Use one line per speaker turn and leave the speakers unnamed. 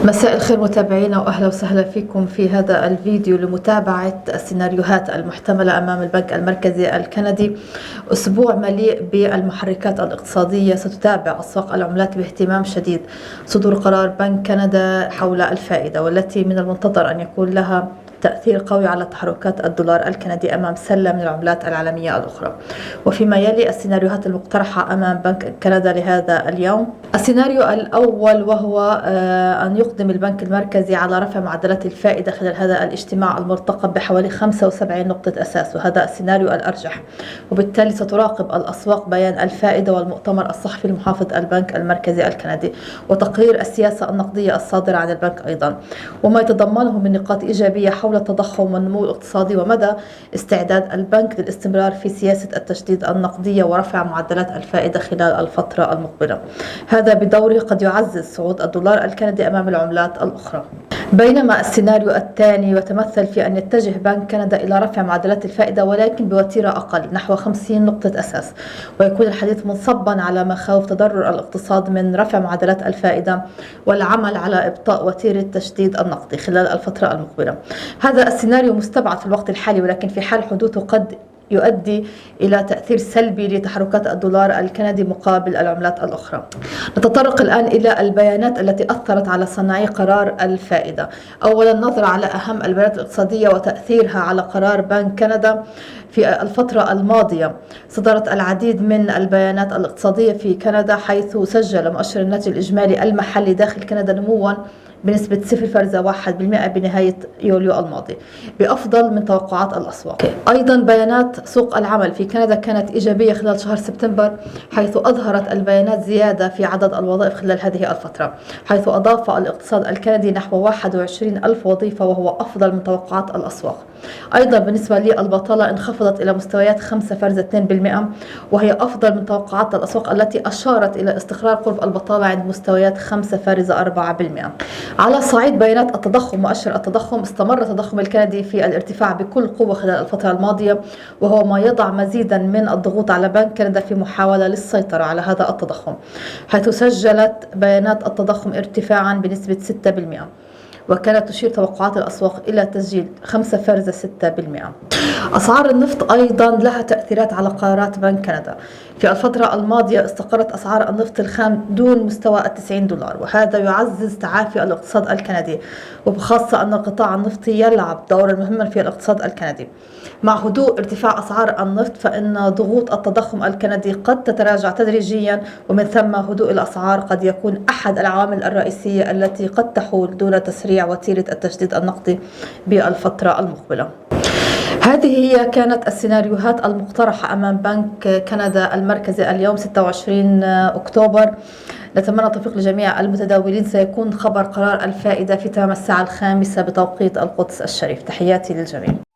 مساء الخير متابعينا، وأهلا وسهلا فيكم في هذا الفيديو لمتابعة السيناريوهات المحتملة أمام البنك المركزي الكندي. أسبوع مليء بالمحركات الاقتصادية، ستتابع أسواق العملات باهتمام شديد صدور قرار بنك كندا حول الفائدة، والتي من المنتظر أن يكون لها تأثير قوي على تحركات الدولار الكندي أمام سلة من العملات العالمية الأخرى. وفيما يلي السيناريوهات المقترحة أمام بنك كندا لهذا اليوم: السيناريو الأول وهو أن يقدم البنك المركزي على رفع معدلات الفائدة خلال هذا الاجتماع المرتقب بحوالي 75 نقطة أساس، وهذا السيناريو الأرجح. وبالتالي ستراقب الأسواق بيان الفائدة والمؤتمر الصحفي لمحافظ البنك المركزي الكندي وتقرير السياسة النقدية الصادرة عن البنك أيضا، وما يتضمنه من نقاط إيجابية حول التضخم والنمو الاقتصادي ومدى استعداد البنك للاستمرار في سياسة التشديد النقدية ورفع معدلات الفائدة خلال الفترة المقبلة. هذا بدوره قد يعزز صعود الدولار الكندي أمام العملات الأخرى. بينما السيناريو الثاني يتمثل في أن يتجه بنك كندا إلى رفع معدلات الفائدة، ولكن بوتيرة أقل نحو 50 نقطة أساس، ويكون الحديث منصبا على مخاوف تضرر الاقتصاد من رفع معدلات الفائدة والعمل على إبطاء وتيرة التشديد النقدي خلال الفترة المقبلة. هذا السيناريو مستبعد في الوقت الحالي، ولكن في حال حدوثه قد يؤدي إلى تأثير سلبي لتحركات الدولار الكندي مقابل العملات الأخرى. نتطرق الآن إلى البيانات التي أثرت على صناعي قرار الفائدة. أولا، نظرة على أهم البيانات الاقتصادية وتأثيرها على قرار بنك كندا. في الفترة الماضية صدرت العديد من البيانات الاقتصادية في كندا، حيث سجل مؤشر الناتج الإجمالي المحلي داخل كندا نموا بنسبة 0.1% بنهاية يوليو الماضي، بأفضل من توقعات الأسواق. أيضا بيانات سوق العمل في كندا كانت إيجابية خلال شهر سبتمبر، حيث أظهرت البيانات زيادة في عدد الوظائف خلال هذه الفترة، حيث أضاف الاقتصاد الكندي نحو 21 ألف وظيفة، وهو أفضل من توقعات الأسواق. أيضا بالنسبة للبطالة انخفضت إلى مستويات 5.2%، وهي أفضل من توقعات الأسواق التي أشارت إلى استقرار قرب البطالة عند مستويات 5.4%. على صعيد بيانات التضخم، مؤشر التضخم استمر التضخم الكندي في الارتفاع بكل قوة خلال الفترة الماضية، وهو ما يضع مزيدا من الضغوط على بنك كندا في محاولة للسيطرة على هذا التضخم، حيث سجلت بيانات التضخم ارتفاعا بنسبة 6%، وكانت تشير توقعات الأسواق إلى تسجيل 5.6%. أسعار النفط أيضا لها تأثيرات على قرارات بنك كندا. في الفترة الماضية استقرت أسعار النفط الخام دون مستوى $90، وهذا يعزز تعافي الاقتصاد الكندي، وبخاصة أن القطاع النفطي يلعب دورا مهما في الاقتصاد الكندي. مع هدوء ارتفاع أسعار النفط، فإن ضغوط التضخم الكندي قد تتراجع تدريجيا، ومن ثم هدوء الأسعار قد يكون أحد العوامل الرئيسية التي قد تحول دون تسريع وتيرة التشديد النقدي بالفترة المقبلة. هذه هي كانت السيناريوهات المقترحة أمام بنك كندا المركزي اليوم 26 أكتوبر. نتمنى التوفيق لجميع المتداولين. سيكون خبر قرار الفائدة في تمام الساعة 5 بتوقيت القدس الشريف. تحياتي للجميع.